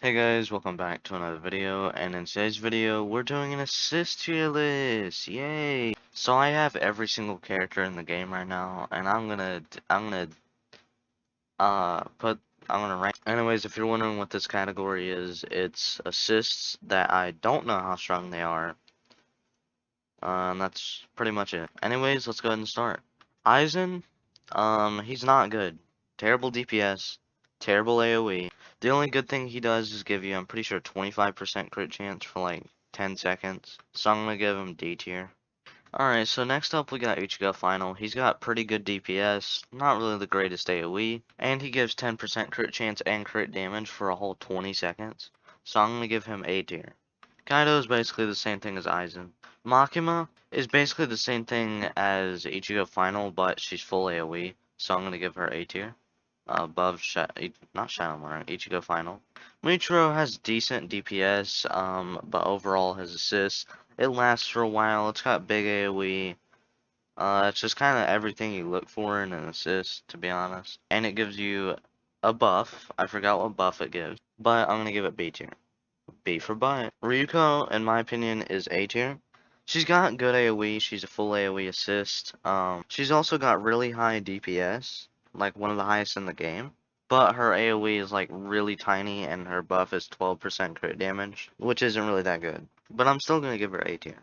Hey guys, welcome back to another video, and in today's video, we're doing an assist tier list, yay! So I have every single character in the game right now, and I'm gonna rank. Anyways, if you're wondering what this category is, it's assists that I don't know how strong they are, and that's pretty much it. Anyways, let's go ahead and start. Aizen, he's not good. Terrible DPS, terrible AoE. The only good thing he does is give you, I'm pretty sure, 25% crit chance for like 10 seconds. So I'm gonna give him D tier. Alright, so next up we got Uchigo Final. He's got pretty good DPS, not really the greatest AoE, and he gives 10% crit chance and crit damage for a whole 20 seconds. So I'm gonna give him A tier. Kaido is basically the same thing as Aizen. Makima is basically the same thing as Ichigo Final, but she's full AoE, so I'm gonna give her A tier. Above not Shadowmare, Ichigo Final. Muichiro has decent DPS, but overall his assists, it lasts for a while, it's got big AoE. It's just kind of everything you look for in an assist, to be honest. And it gives you a buff. I forgot what buff it gives, but I'm gonna give it B tier. B for butt. Ryuko, in my opinion, is A tier. She's got good AoE, she's a full AoE assist. She's also got really high DPS, like one of the highest in the game. But her AoE is like really tiny and her buff is 12% crit damage, which isn't really that good. But I'm still gonna give her A tier.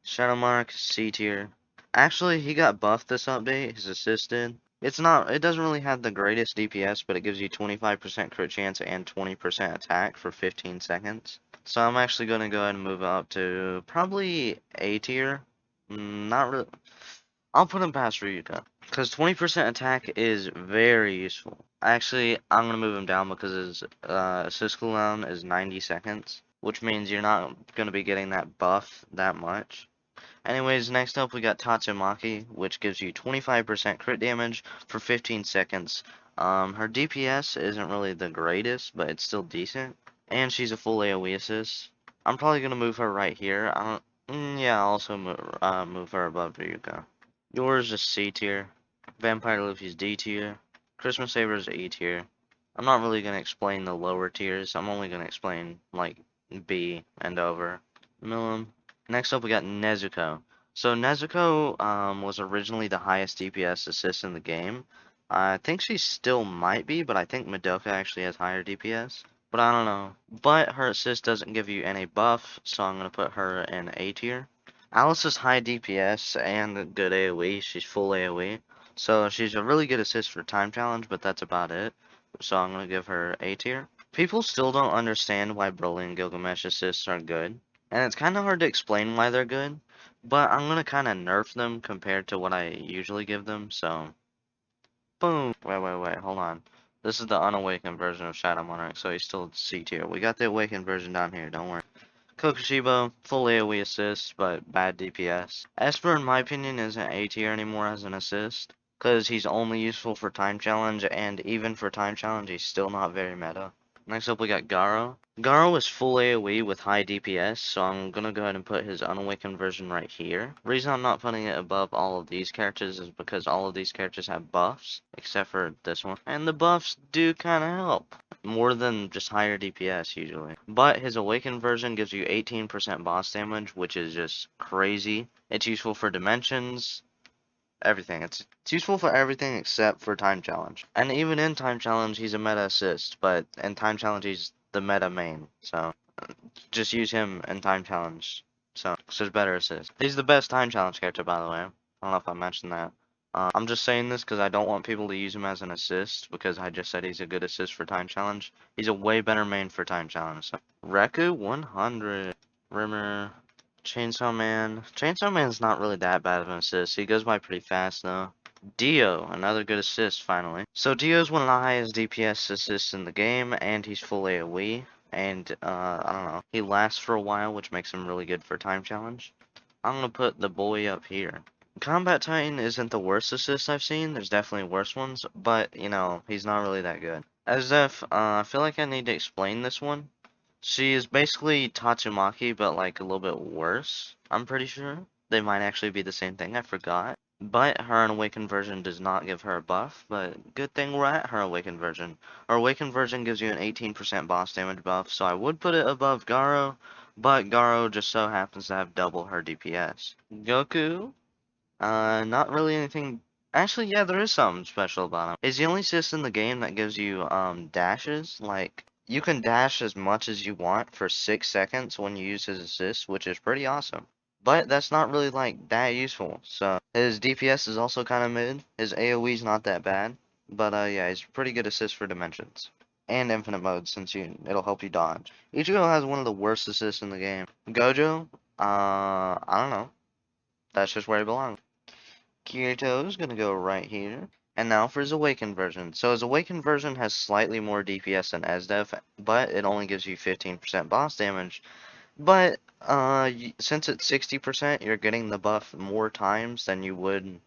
Shadowmark, C tier. Actually, he got buffed this update, his assist did. It doesn't really have the greatest DPS, but it gives you 25% crit chance and 20% attack for 15 seconds. So I'm actually going to go ahead and move up to probably A tier. Not really. I'll put him past Ryuka. Because 20% attack is very useful. Actually, I'm going to move him down because his assist cooldown is 90 seconds. Which means you're not going to be getting that buff that much. Anyways, next up we got Tatsumaki, which gives you 25% crit damage for 15 seconds. Her DPS isn't really the greatest, but it's still decent. And she's a full AoE assist. I'm probably gonna move her right here. Yeah, I'll also move her above Ryuka. Yours is C tier. Vampire Luffy's D tier. Christmas Saber's E tier. I'm not really gonna explain the lower tiers. I'm only gonna explain like B and over. Milim. Next up we got Nezuko. So Nezuko was originally the highest DPS assist in the game. I think she still might be, but I think Madoka actually has higher DPS. But I don't know. But her assist doesn't give you any buff, so I'm going to put her in A tier. Alice is high DPS and good AoE. She's full AoE. So she's a really good assist for time challenge, but that's about it. So I'm going to give her A tier. People still don't understand why Broly and Gilgamesh assists are good. And it's kind of hard to explain why they're good. But I'm going to kind of nerf them compared to what I usually give them. So, boom. Wait, hold on. This is the unawakened version of Shadow Monarch, so he's still C tier. We got the awakened version down here, don't worry. Kokushibo, full AoE assist, but bad DPS. Esper, in my opinion, isn't A tier anymore as an assist, because he's only useful for time challenge, and even for time challenge, he's still not very meta. Next up, we got Garo. Garo is full AoE with high DPS, so I'm gonna go ahead and put his unawakened version right here. The reason I'm not putting it above all of these characters is because all of these characters have buffs, except for this one. And the buffs do kind of help. More than just higher DPS usually. But his awakened version gives you 18% boss damage, which is just crazy. It's useful for dimensions, everything. It's useful for everything except for time challenge. And even in time challenge, he's a meta assist, but in time challenge, he's the meta main. So just use him in time challenge. So there's better assist. He's the best time challenge character, by the way. I don't know if I mentioned that. I'm just saying this because I don't want people to use him as an assist because I just said he's a good assist for time challenge. He's a way better main for time challenge. So. Reku 100. Rimmer. Chainsaw Man. Chainsaw Man's not really that bad of an assist. He goes by pretty fast though. Dio, another good assist finally. So Dio's one of the highest DPS assists in the game and he's full AoE. And I don't know. He lasts for a while, which makes him really good for time challenge. I'm gonna put the boy up here. Combat Titan isn't the worst assist I've seen. There's definitely worse ones, but you know, he's not really that good. As if I feel like I need to explain this one. She is basically Tatsumaki, but like a little bit worse. I'm pretty sure they might actually be the same thing. I forgot. But her unawakened version does not give her a buff, but good thing we're at her awakened version. Her awakened version gives you an 18% boss damage buff, so I would put it above Garo, but Garo just so happens to have double her DPS. Goku, not really anything. Actually, yeah, there is something special about him. He's the only assist in the game that gives you dashes. Like you can dash as much as you want for 6 seconds when you use his assist, which is pretty awesome. But that's not really like that useful. So his DPS is also kind of mid. His AoE is not that bad. But yeah, he's pretty good assist for dimensions and infinite mode since it'll help you dodge. Ichigo has one of the worst assists in the game. Gojo, I don't know. That's just where he belongs. Kirito is going to go right here. And now for his Awakened version. So his Awakened version has slightly more DPS than Esdev, but it only gives you 15% boss damage. But since it's 60%, you're getting the buff more times than you would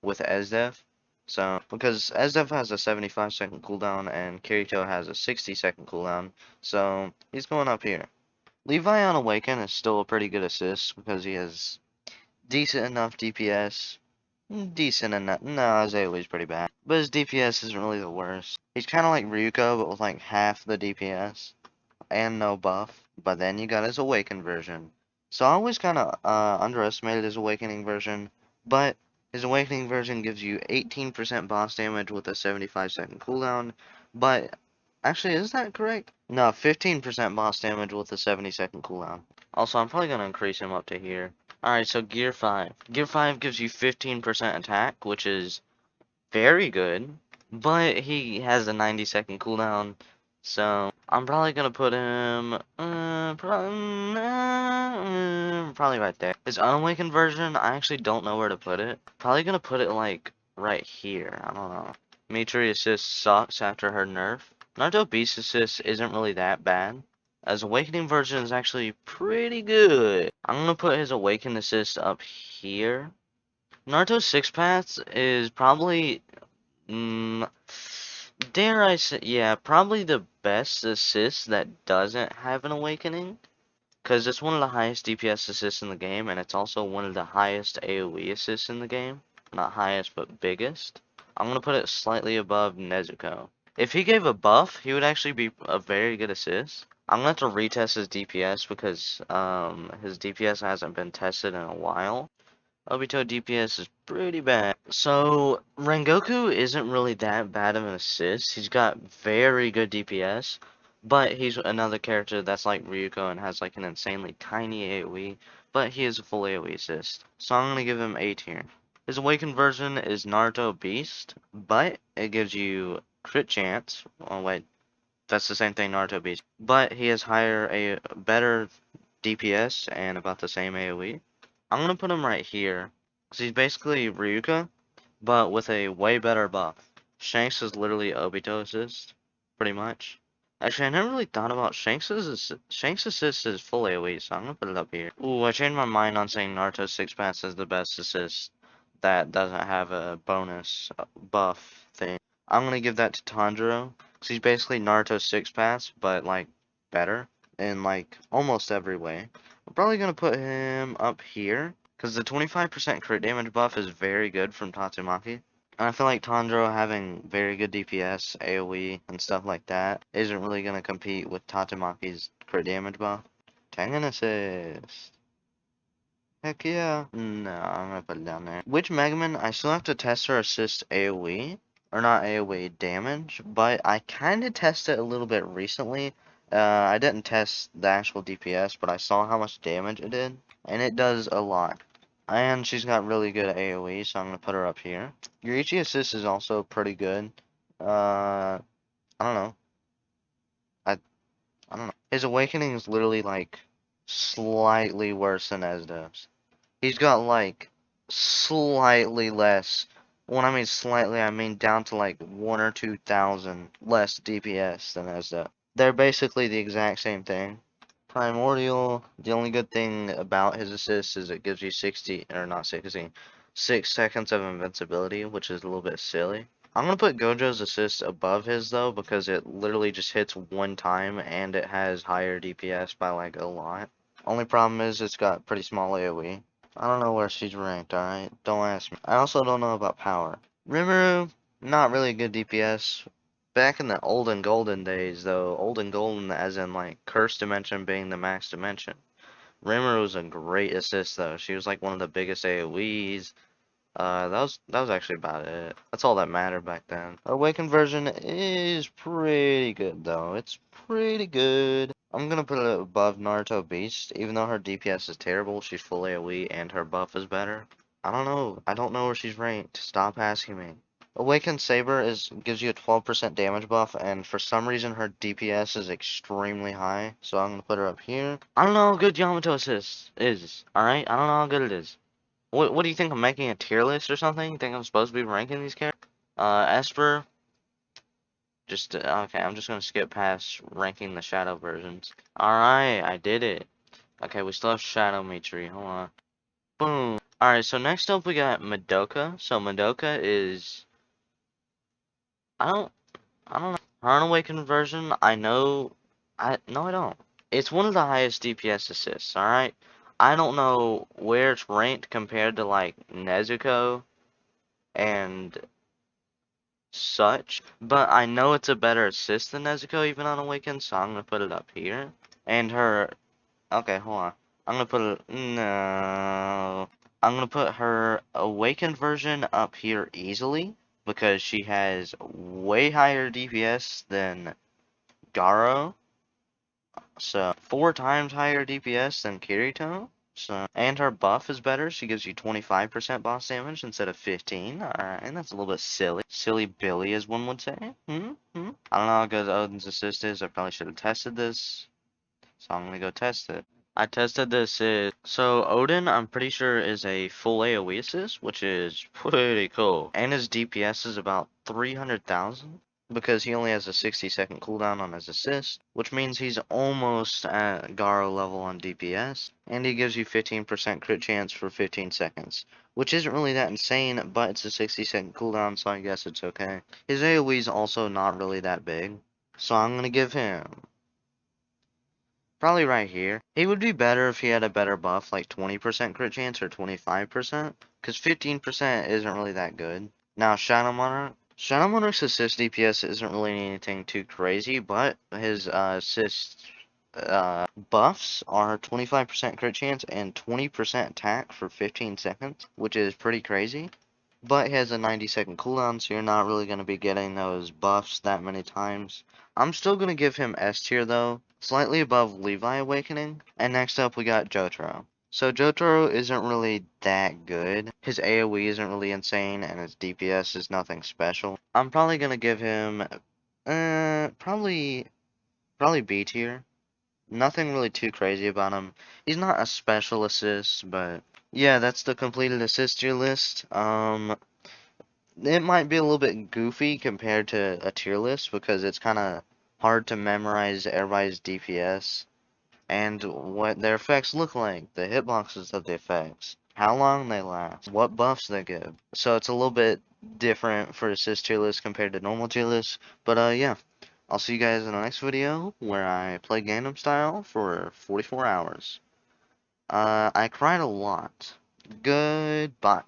with Esdev. So, because Esdev has a 75-second cooldown and Kirito has a 60-second cooldown, so he's going up here. Levi on Awaken is still a pretty good assist because he has decent enough DPS. Decent enough. No, his AoE is pretty bad. But his DPS isn't really the worst. He's kind of like Ryuko, but with like half the DPS. And no buff. But then you got his Awakened version. So I always kind of underestimated his Awakening version. But his Awakening version gives you 18% boss damage with a 75-second cooldown. But actually, is that correct? No, 15% boss damage with a 70-second cooldown. Also, I'm probably going to increase him up to here. Alright, so Gear 5. Gear 5 gives you 15% attack, which is very good, but he has a 90-second cooldown, so I'm probably going to put him probably right there. His unawakened version, I actually don't know where to put it. Probably going to put it like right here. I don't know. Mitri assist sucks after her nerf. Naruto Beast assist isn't really that bad. His Awakening version is actually pretty good. I'm gonna put his Awakened assist up here. Naruto Six Paths is probably, dare I say, yeah, probably the best assist that doesn't have an Awakening. Because it's one of the highest DPS assists in the game, and it's also one of the highest AoE assists in the game. Not highest, but biggest. I'm gonna put it slightly above Nezuko. If he gave a buff, he would actually be a very good assist. I'm gonna have to retest his DPS because his DPS hasn't been tested in a while. Obito DPS is pretty bad. So Rengoku isn't really that bad of an assist. He's got very good DPS, but he's another character that's like Ryuko and has like an insanely tiny AoE, but he is a full AoE assist. So I'm gonna give him A tier. His awakened version is Naruto Beast, but it gives you crit chance. Oh wait, that's the same thing, Naruto Beast. But he has better DPS and about the same AoE. I'm gonna put him right here, because he's basically Ryuka, but with a way better buff. Shanks is literally Obito assist, pretty much. Actually, I never really thought about Shanks assist is full AoE, so I'm gonna put it up here. Ooh, I changed my mind on saying Naruto Six Paths is the best assist that doesn't have a bonus buff thing. I'm gonna give that to Tanjiro, because he's basically Naruto Six Paths, but like better in like almost every way. I'm probably gonna put him up here, because the 25% crit damage buff is very good from Tatsumaki. And I feel like Tanjiro having very good DPS, AoE, and stuff like that isn't really gonna compete with Tatsumaki's crit damage buff. Tengen assist. Heck yeah. No, I'm gonna put it down there. Which Megaman, I still have to test her assist AoE, or not AoE damage, but I kinda tested it a little bit recently. I didn't test the actual DPS, but I saw how much damage it did, and it does a lot. And she's got really good AoE, so I'm gonna put her up here. Yurichi assist is also pretty good. I don't know. I I don't know. His awakening is literally like slightly worse than Esdev's. He's got like slightly less. When I mean slightly, I mean down to like 1 or 2,000 less DPS than Esdev. They're basically the exact same thing. Primordial, the only good thing about his assist is it gives you 60, or not 60, 6 seconds of invincibility, which is a little bit silly. I'm gonna put Gojo's assist above his though, because it literally just hits one time and it has higher DPS by like a lot. Only problem is it's got pretty small AoE. I don't know where she's ranked, alright? Don't ask me. I also don't know about power. Rimuru, not really a good DPS. Back in the old and golden days, though, old and golden as in, like, Curse Dimension being the max dimension. Rimuru was a great assist, though. She was, like, one of the biggest AoEs. That was actually about it. That's all that mattered back then. Her Awakened version is pretty good though. It's pretty good. I'm gonna put it above Naruto Beast, even though her DPS is terrible. She's full AoE and her buff is better. I don't know. I don't know where she's ranked. Stop asking me. Awakened Saber gives you a 12% damage buff, and for some reason her DPS is extremely high. So I'm gonna put her up here. I don't know how good Yamato Assist is. All right, I don't know how good it is. What do you think? I'm making a tier list or something? You think I'm supposed to be ranking these characters? Esper, just, okay, I'm just gonna skip past ranking the shadow versions. Alright, I did it. Okay, we still have Shadow Mitri, hold on. Boom. Alright, so next up we got Madoka. So Madoka is, I don't, I don't know. Her Unawakened version, no I don't. It's one of the highest DPS assists, alright? I don't know where it's ranked compared to, like, Nezuko and such, but I know it's a better assist than Nezuko even on Awakened, so I'm gonna put it up here. And her, okay, hold on. I'm gonna put it, no. I'm gonna put her Awakened version up here easily, because she has way higher DPS than Garo. So, 4 times higher DPS than Kirito. So, and her buff is better. She gives you 25% boss damage instead of 15. Alright, and that's a little bit silly. Silly Billy, as one would say. I don't know how good Odin's assist is. I probably should have tested this. So I'm gonna go test it. I tested this. So Odin, I'm pretty sure, is a full AoE assist, which is pretty cool. And his DPS is about 300,000 because he only has a 60-second cooldown on his assist, which means he's almost at Garo level on DPS. And he gives you 15% crit chance for 15 seconds, which isn't really that insane, but it's a 60-second cooldown, so I guess it's okay. His AoE is also not really that big, so I'm gonna give him probably right here. He would be better if he had a better buff, like 20% crit chance or 25%, because 15% isn't really that good. Now, Shadow Monarch. Shadow Monarch's assist DPS isn't really anything too crazy, but his assist buffs are 25% crit chance and 20% attack for 15 seconds, which is pretty crazy. But he has a 90-second cooldown, so you're not really going to be getting those buffs that many times. I'm still going to give him S tier, though, slightly above Levi Awakening. And next up, we got Jotaro. So Jotaro isn't really that good. His AoE isn't really insane, and his DPS is nothing special. I'm probably going to give him, probably B tier. Nothing really too crazy about him. He's not a special assist, but yeah, that's the completed assist tier list. It might be a little bit goofy compared to a tier list because it's kind of hard to memorize everybody's DPS and what their effects look like, the hitboxes of the effects, how long they last, what buffs they give. So it's a little bit different for assist tier list compared to normal tier list. But yeah, I'll see you guys in the next video where I play Gangnam Style for 44 hours. I cried a lot. Goodbye.